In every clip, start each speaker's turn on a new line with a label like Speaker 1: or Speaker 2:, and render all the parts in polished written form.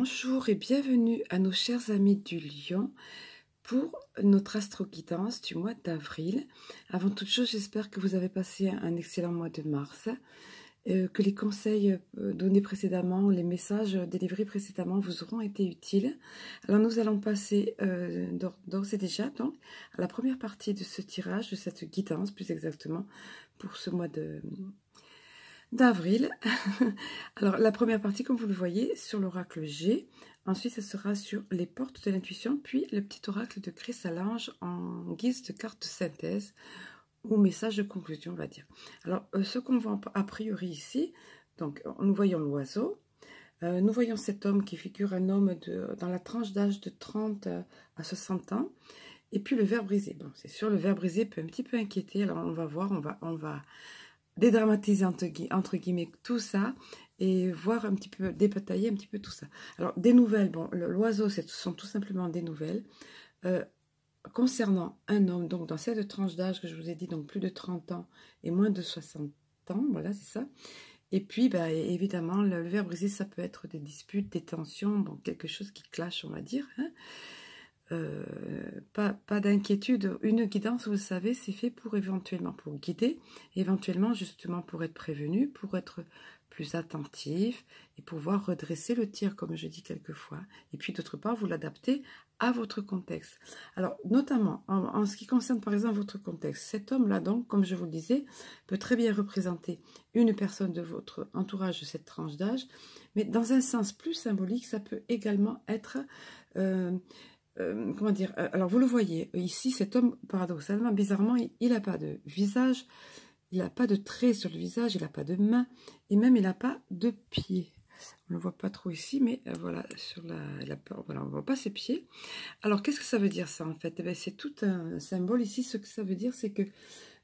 Speaker 1: Bonjour et bienvenue à nos chers amis du Lion pour notre astro-guidance du mois d'avril. Avant toute chose, j'espère que vous avez passé un excellent mois de mars, que les conseils donnés précédemment, les messages délivrés précédemment vous auront été utiles. Alors nous allons passer d'ores et déjà donc, à la première partie de ce tirage, de cette guidance plus exactement, pour ce mois d'avril. Alors la première partie, comme vous le voyez, sur l'oracle G. Ensuite, ce sera sur les portes de l'intuition, puis le petit oracle de Chrysalange en guise de carte de synthèse ou message de conclusion, on va dire. Alors, ce qu'on voit a priori ici, donc nous voyons l'oiseau, nous voyons cet homme qui figure un homme dans la tranche d'âge de 30 à 60 ans, et puis le ver brisé. Bon, c'est sûr, le ver brisé peut un petit peu inquiéter, alors on va voir, on va dédramatiser entre guillemets tout ça et voir un petit peu, débatailler un petit peu tout ça. Alors, des nouvelles, bon, l'oiseau, ce sont tout simplement des nouvelles concernant un homme, donc dans cette tranche d'âge que je vous ai dit, donc plus de 30 ans et moins de 60 ans, voilà, c'est ça. Et puis, bah, évidemment, le ver brisé, ça peut être des disputes, des tensions, bon, quelque chose qui clash, on va dire, hein. Pas d'inquiétude. Une guidance, vous le savez, c'est fait pour éventuellement pour guider, éventuellement justement pour être prévenu, pour être plus attentif et pouvoir redresser le tir, comme je dis quelquefois. Et puis d'autre part, vous l'adaptez à votre contexte. Alors, notamment, en ce qui concerne par exemple votre contexte, cet homme-là, donc, comme je vous le disais, peut très bien représenter une personne de votre entourage de cette tranche d'âge, mais dans un sens plus symbolique, ça peut également être... comment dire, alors vous le voyez, ici cet homme, paradoxalement, bizarrement, il n'a pas de visage, il n'a pas de traits sur le visage, il n'a pas de main, et même il n'a pas de pieds. On ne le voit pas trop ici, mais voilà, sur voilà, on ne voit pas ses pieds. Alors qu'est-ce que ça veut dire ça en fait? C'est tout un symbole ici. Ce que ça veut dire, c'est que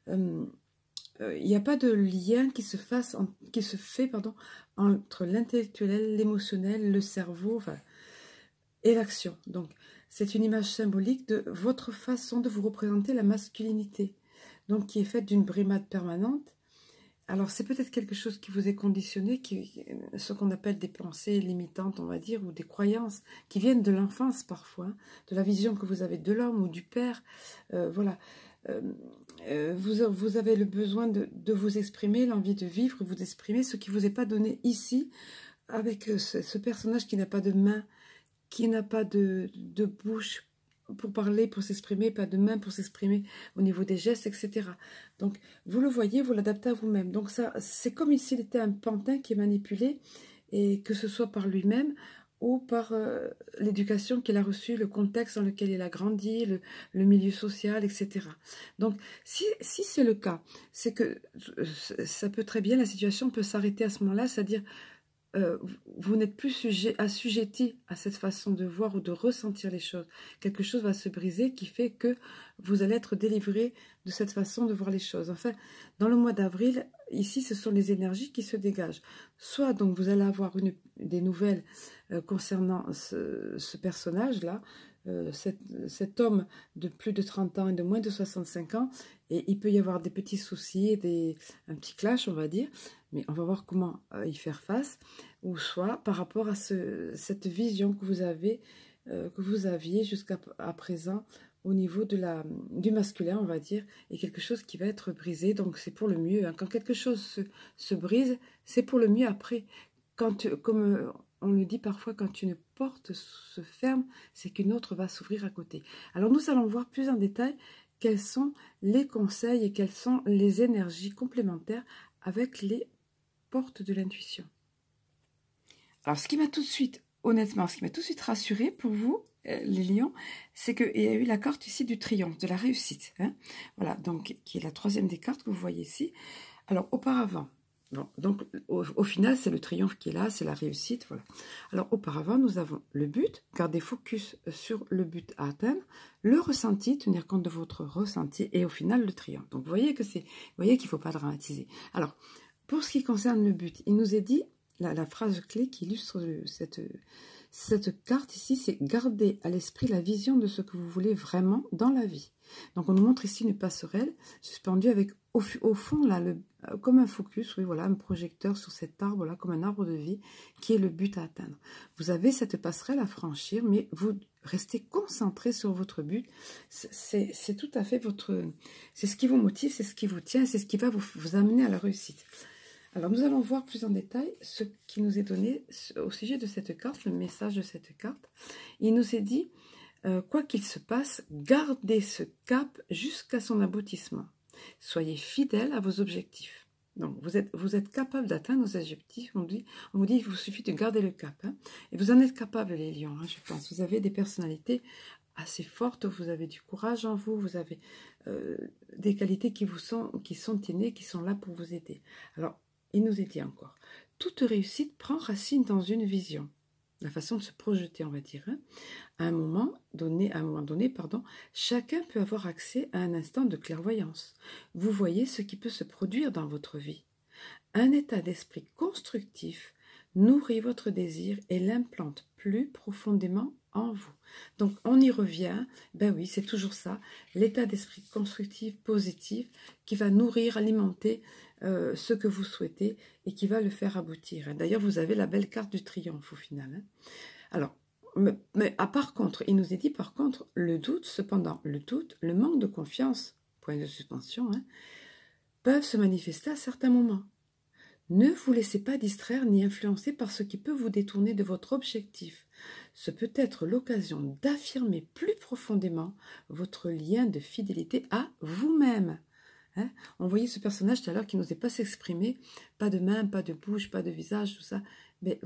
Speaker 1: il n'y a pas de lien qui se fait entre l'intellectuel, l'émotionnel, le cerveau, enfin, et l'action. Donc, c'est une image symbolique de votre façon de vous représenter la masculinité, donc qui est faite d'une brimade permanente. Alors, c'est peut-être quelque chose qui vous est conditionné, ce qu'on appelle des pensées limitantes, on va dire, ou des croyances qui viennent de l'enfance parfois, de la vision que vous avez de l'homme ou du père. Voilà. Vous avez le besoin de vous exprimer, l'envie de vivre, vous exprimer, ce qui ne vous est pas donné ici, avec ce personnage qui n'a pas de main, qui n'a pas de bouche pour parler, pour s'exprimer, pas de main pour s'exprimer au niveau des gestes, etc. Donc, vous le voyez, vous l'adaptez à vous-même. Donc, ça, c'est comme s'il était un pantin qui est manipulé, et que ce soit par lui-même ou par l'éducation qu'il a reçue, le contexte dans lequel il a grandi, le milieu social, etc. Donc, si c'est le cas, c'est que ça peut très bien, la situation peut s'arrêter à ce moment-là, c'est-à-dire vous n'êtes plus assujetti à cette façon de voir ou de ressentir les choses. Quelque chose va se briser qui fait que vous allez être délivré de cette façon de voir les choses. Enfin, dans le mois d'avril, ici, ce sont les énergies qui se dégagent. Soit donc vous allez avoir des nouvelles concernant ce personnage-là, cet homme de plus de 30 ans et de moins de 65 ans, et il peut y avoir des petits soucis, un petit clash, on va dire, mais on va voir comment y faire face, ou soit par rapport à cette vision que vous aviez jusqu'à présent au niveau du masculin, on va dire, et quelque chose qui va être brisé, donc c'est pour le mieux. Hein. Quand quelque chose se brise, c'est pour le mieux après. Comme on le dit parfois, quand une porte se ferme, c'est qu'une autre va s'ouvrir à côté. Alors nous allons voir plus en détail quels sont les conseils et quelles sont les énergies complémentaires avec les portes de l'intuition. Alors ce qui m'a tout de suite, honnêtement, ce qui m'a tout de suite rassuré pour vous, les lions, c'est qu'il y a eu la carte ici du triomphe, de la réussite. Hein, voilà, donc qui est la troisième des cartes que vous voyez ici. Alors auparavant, bon, donc au final, c'est le triomphe qui est là, c'est la réussite, voilà. Alors auparavant, nous avons le but, garder focus sur le but à atteindre, le ressenti, tenir compte de votre ressenti, et au final, le triomphe. Donc vous voyez qu'il ne faut pas dramatiser. Alors, pour ce qui concerne le but, il nous est dit, la phrase clé qui illustre cette carte ici, c'est garder à l'esprit la vision de ce que vous voulez vraiment dans la vie. Donc on nous montre ici une passerelle suspendue avec au fond là comme un focus, oui, voilà, un projecteur sur cet arbre-là, comme un arbre de vie, qui est le but à atteindre. Vous avez cette passerelle à franchir, mais vous restez concentré sur votre but. C'est tout à fait votre... C'est ce qui vous motive, c'est ce qui vous tient, c'est ce qui va vous amener à la réussite. Alors, nous allons voir plus en détail ce qui nous est donné au sujet de cette carte, le message de cette carte. Il nous est dit, quoi qu'il se passe, gardez ce cap jusqu'à son aboutissement. Soyez fidèle à vos objectifs. Donc, vous êtes capable d'atteindre vos objectifs. On vous dit qu'il vous suffit de garder le cap. Hein. Et vous en êtes capable, les lions, hein, je pense. Vous avez des personnalités assez fortes, vous avez du courage en vous, vous avez des qualités qui sont innées, qui sont là pour vous aider. Alors, il nous est dit encore, toute réussite prend racine dans une vision, la façon de se projeter, on va dire. Hein. À un moment donné, chacun peut avoir accès à un instant de clairvoyance. Vous voyez ce qui peut se produire dans votre vie. Un état d'esprit constructif nourrit votre désir et l'implante plus profondément en vous. Donc, on y revient. Ben oui, c'est toujours ça. L'état d'esprit constructif, positif, qui va nourrir, alimenter ce que vous souhaitez et qui va le faire aboutir. D'ailleurs, vous avez la belle carte du triomphe au final. Hein. Alors, par contre, il nous est dit, par contre, le doute, cependant, le manque de confiance, point de suspension, hein, peuvent se manifester à certains moments. Ne vous laissez pas distraire ni influencer par ce qui peut vous détourner de votre objectif. Ce peut être l'occasion d'affirmer plus profondément votre lien de fidélité à vous-même. Hein? On voyait ce personnage tout à l'heure qui n'osait pas s'exprimer, pas de main, pas de bouche, pas de visage, tout ça. Mais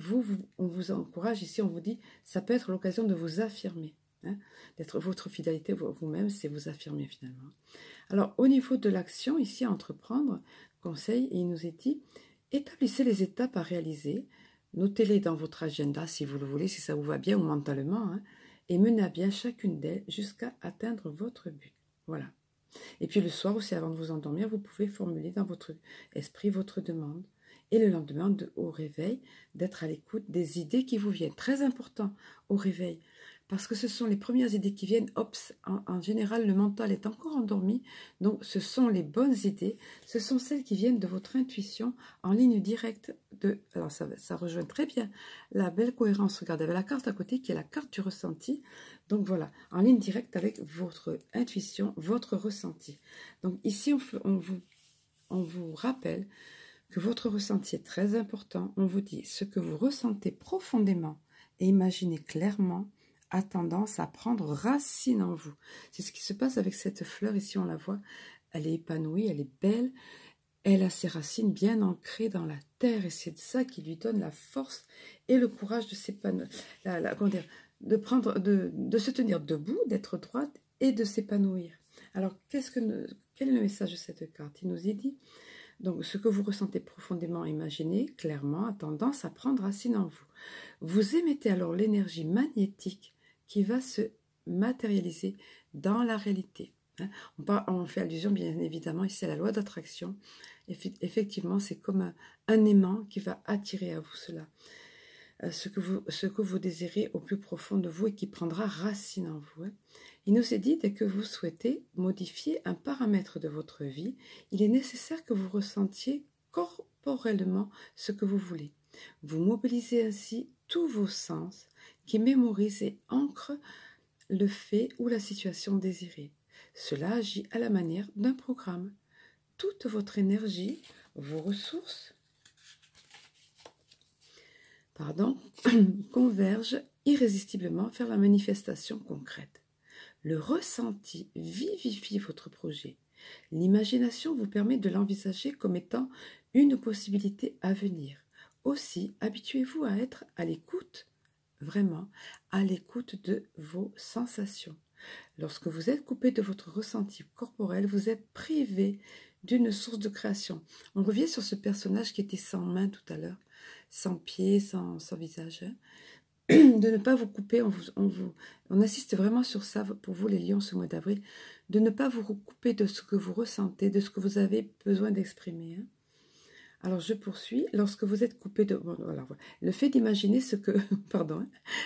Speaker 1: on vous encourage ici, on vous dit, ça peut être l'occasion de vous affirmer. Hein? D'être votre fidélité vous-même, c'est vous affirmer finalement. Alors, au niveau de l'action, ici à entreprendre, conseil, il nous est dit, établissez les étapes à réaliser, notez-les dans votre agenda si vous le voulez, si ça vous va bien ou mentalement, hein, et menez à bien chacune d'elles jusqu'à atteindre votre but. Voilà. Et puis le soir aussi, avant de vous endormir, vous pouvez formuler dans votre esprit votre demande. Et le lendemain, au réveil, d'être à l'écoute des idées qui vous viennent. Très important au réveil. Parce que ce sont les premières idées qui viennent, en général, le mental est encore endormi, donc ce sont les bonnes idées, ce sont celles qui viennent de votre intuition en ligne directe alors ça rejoint très bien la belle cohérence, regardez, avec la carte à côté qui est la carte du ressenti, donc voilà, en ligne directe avec votre intuition, votre ressenti. Donc ici, on vous rappelle que votre ressenti est très important, on vous dit ce que vous ressentez profondément et imaginez clairement, a tendance à prendre racine en vous. C'est ce qui se passe avec cette fleur, ici on la voit, elle est épanouie, elle est belle, elle a ses racines bien ancrées dans la terre et c'est ça qui lui donne la force et le courage de s'épanouir, de se tenir debout, d'être droite et de s'épanouir. Alors quel est le message de cette carte? Il nous est dit, donc ce que vous ressentez profondément, imaginez clairement, a tendance à prendre racine en vous. Vous émettez alors l'énergie magnétique qui va se matérialiser dans la réalité. On fait allusion bien évidemment ici à la loi d'attraction. Effectivement, c'est comme un aimant qui va attirer à vous cela. Ce que vous désirez au plus profond de vous et qui prendra racine en vous. Il nous est dit, dès que vous souhaitez modifier un paramètre de votre vie, il est nécessaire que vous ressentiez corporellement ce que vous voulez. Vous mobilisez ainsi tous vos sens qui mémorisent et ancrent le fait ou la situation désirée. Cela agit à la manière d'un programme. Toute votre énergie, vos ressources, convergent irrésistiblement vers la manifestation concrète. Le ressenti vivifie votre projet. L'imagination vous permet de l'envisager comme étant une possibilité à venir. Aussi, habituez-vous à être à l'écoute, vraiment, à l'écoute de vos sensations. Lorsque vous êtes coupé de votre ressenti corporel, vous êtes privé d'une source de création. On revient sur ce personnage qui était sans main tout à l'heure, sans pied, sans visage. Hein. De ne pas vous couper, on insiste vraiment sur ça pour vous les lions ce mois d'avril, de ne pas vous couper de ce que vous ressentez, de ce que vous avez besoin d'exprimer. Hein. Alors je poursuis, lorsque vous êtes coupé de... voilà. Le fait d'imaginer ce que...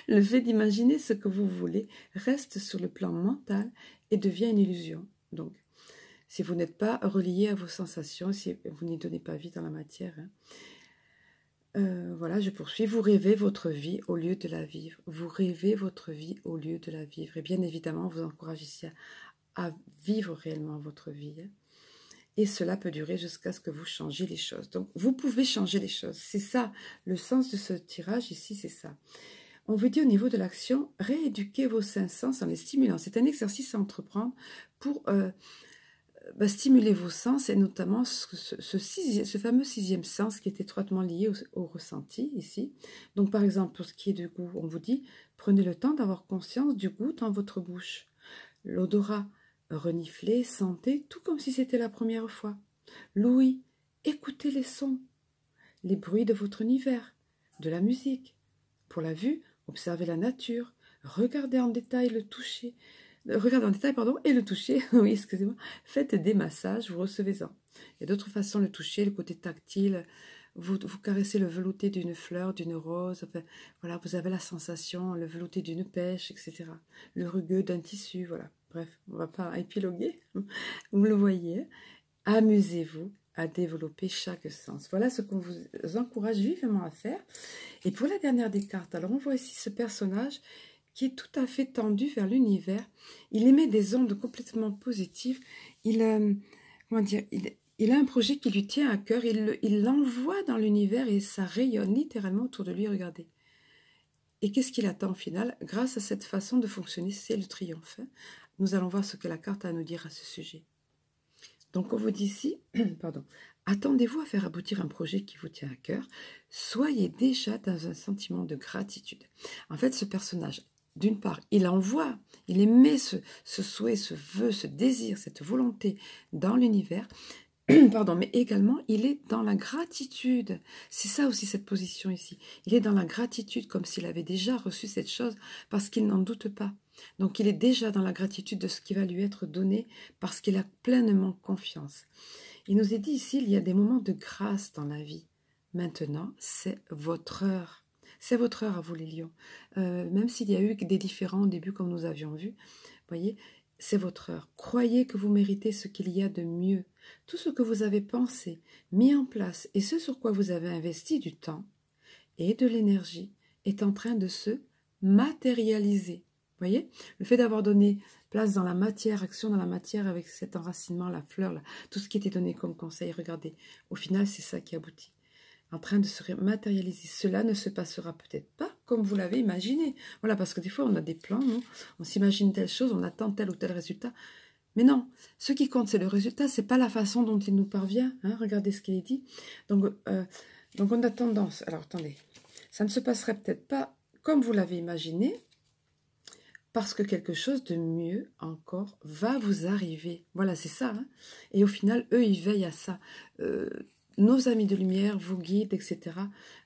Speaker 1: le fait d'imaginer ce que vous voulez reste sur le plan mental et devient une illusion. Donc, si vous n'êtes pas relié à vos sensations, si vous n'y donnez pas vie dans la matière. Voilà, je poursuis. Vous rêvez votre vie au lieu de la vivre. Vous rêvez votre vie au lieu de la vivre. Et bien évidemment, on vous encourage ici à vivre réellement votre vie. Et cela peut durer jusqu'à ce que vous changiez les choses. Donc, vous pouvez changer les choses. C'est ça, le sens de ce tirage ici, c'est ça. On vous dit au niveau de l'action, rééduquez vos cinq sens en les stimulant. C'est un exercice à entreprendre pour stimuler vos sens et notamment ce fameux sixième sens qui est étroitement lié au ressenti ici. Donc, par exemple, pour ce qui est du goût, on vous dit, prenez le temps d'avoir conscience du goût dans votre bouche. L'odorat, reniflez, sentez, tout comme si c'était la première fois. L'ouïe, écoutez les sons, les bruits de votre univers, de la musique. Pour la vue, observez la nature, regardez en détail le toucher. Regardez en détail, pardon, et le toucher, oui, excusez-moi. Faites des massages, vous recevez-en. Il y a d'autres façons de le toucher, le côté tactile. Vous caressez le velouté d'une fleur, d'une rose. Enfin, voilà, vous avez la sensation, le velouté d'une pêche, etc. Le rugueux d'un tissu, voilà. Bref, on ne va pas épiloguer. Vous le voyez. Amusez-vous à développer chaque sens. Voilà ce qu'on vous encourage vivement à faire. Et pour la dernière des cartes, alors on voit ici ce personnage qui est tout à fait tendu vers l'univers. Il émet des ondes complètement positives. Il a un projet qui lui tient à cœur. Il l'envoie dans l'univers et ça rayonne littéralement autour de lui. Regardez. Et qu'est-ce qu'il attend au final? Grâce à cette façon de fonctionner, c'est le triomphe. Nous allons voir ce que la carte a à nous dire à ce sujet. Donc on vous dit ici, pardon, attendez-vous à faire aboutir un projet qui vous tient à cœur. Soyez déjà dans un sentiment de gratitude. En fait, ce personnage, d'une part, il envoie, il émet ce souhait, ce vœu, ce désir, cette volonté dans l'univers. Pardon, mais également, il est dans la gratitude. C'est ça aussi, cette position ici. Il est dans la gratitude, comme s'il avait déjà reçu cette chose, parce qu'il n'en doute pas. Donc, il est déjà dans la gratitude de ce qui va lui être donné, parce qu'il a pleinement confiance. Il nous est dit ici, il y a des moments de grâce dans la vie. Maintenant, c'est votre heure. C'est votre heure à vous, les lions. Même s'il y a eu des différends au début, comme nous avions vu, voyez, c'est votre heure. Croyez que vous méritez ce qu'il y a de mieux. Tout ce que vous avez pensé, mis en place et ce sur quoi vous avez investi du temps et de l'énergie est en train de se matérialiser. Voyez, le fait d'avoir donné place dans la matière, action dans la matière avec cet enracinement, la fleur, là, tout ce qui était donné comme conseil, regardez, au final c'est ça qui aboutit. En train de se matérialiser. Cela ne se passera peut-être pas comme vous l'avez imaginé. Voilà, parce que des fois on a des plans, nous, on s'imagine telle chose, on attend tel ou tel résultat. Mais non, ce qui compte c'est le résultat, c'est pas la façon dont il nous parvient. Hein, regardez ce qu'il est dit. Donc on a tendance, alors attendez, ça ne se passerait peut-être pas comme vous l'avez imaginé, parce que quelque chose de mieux encore va vous arriver. Voilà, c'est ça. Hein. Et au final, eux, ils veillent à ça. Nos amis de lumière, vos guides, etc.,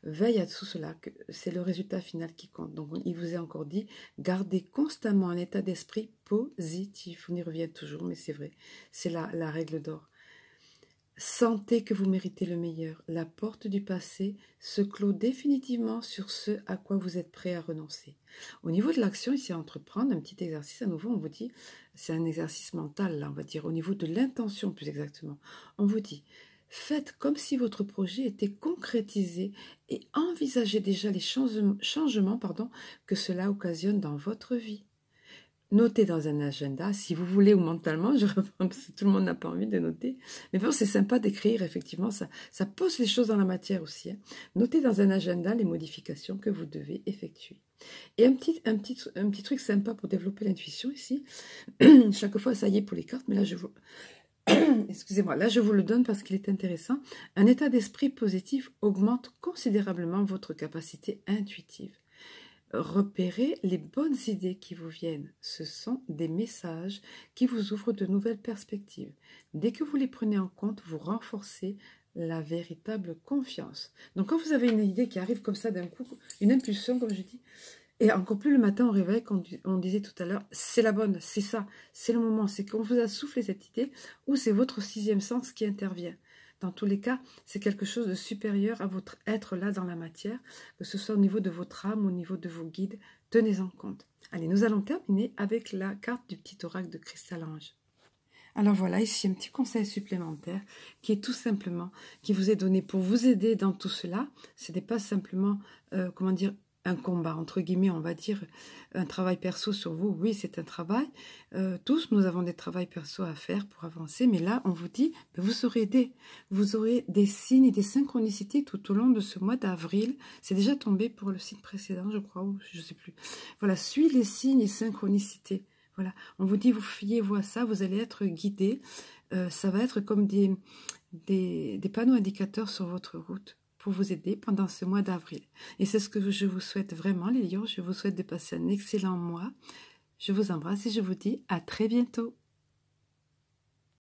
Speaker 1: veillent à tout cela. C'est le résultat final qui compte. Donc, il vous est encore dit, gardez constamment un état d'esprit positif. On y revient toujours, mais c'est vrai. C'est la règle d'or. Sentez que vous méritez le meilleur. La porte du passé se clôt définitivement sur ce à quoi vous êtes prêt à renoncer. Au niveau de l'action, ici à entreprendre, un petit exercice à nouveau, on vous dit, c'est un exercice mental, là, on va dire, au niveau de l'intention plus exactement. On vous dit, faites comme si votre projet était concrétisé et envisagez déjà les changements que cela occasionne dans votre vie. Notez dans un agenda, si vous voulez ou mentalement, je reprends parce que tout le monde n'a pas envie de noter. Mais bon, c'est sympa d'écrire, effectivement, ça pose les choses dans la matière aussi. Hein. Notez dans un agenda les modifications que vous devez effectuer. Et un petit truc sympa pour développer l'intuition ici. Chaque fois, ça y est pour les cartes, mais là, je vous... Excusez-moi, là, je vous le donne parce qu'il est intéressant. Un état d'esprit positif augmente considérablement votre capacité intuitive. Repérez les bonnes idées qui vous viennent. Ce sont des messages qui vous ouvrent de nouvelles perspectives. Dès que vous les prenez en compte, vous renforcez la véritable confiance. Donc quand vous avez une idée qui arrive comme ça d'un coup, une impulsion comme je dis, et encore plus le matin au réveil, quand on disait tout à l'heure, c'est la bonne, c'est ça, c'est le moment, c'est qu'on vous a soufflé cette idée, ou c'est votre sixième sens qui intervient. Dans tous les cas, c'est quelque chose de supérieur à votre être là dans la matière, que ce soit au niveau de votre âme, au niveau de vos guides, tenez en compte. Allez, nous allons terminer avec la carte du petit oracle de Cristal Ange. Alors voilà, ici un petit conseil supplémentaire qui est tout simplement, qui vous est donné pour vous aider dans tout cela. Ce n'est pas simplement, comment dire, un combat, entre guillemets, on va dire, un travail perso sur vous. Oui, c'est un travail. Tous, nous avons des travails perso à faire pour avancer. Mais là, on vous dit, vous serez aidé. Vous aurez des signes et des synchronicités tout au long de ce mois d'avril. C'est déjà tombé pour le signe précédent, je crois, ou je ne sais plus. Voilà, suis les signes et synchronicités. Voilà, on vous dit, vous fiez-vous à ça, vous allez être guidé. Ça va être comme des panneaux indicateurs sur votre route pour vous aider pendant ce mois d'avril. Et c'est ce que je vous souhaite vraiment, les lions. Je vous souhaite de passer un excellent mois. Je vous embrasse et je vous dis à très bientôt.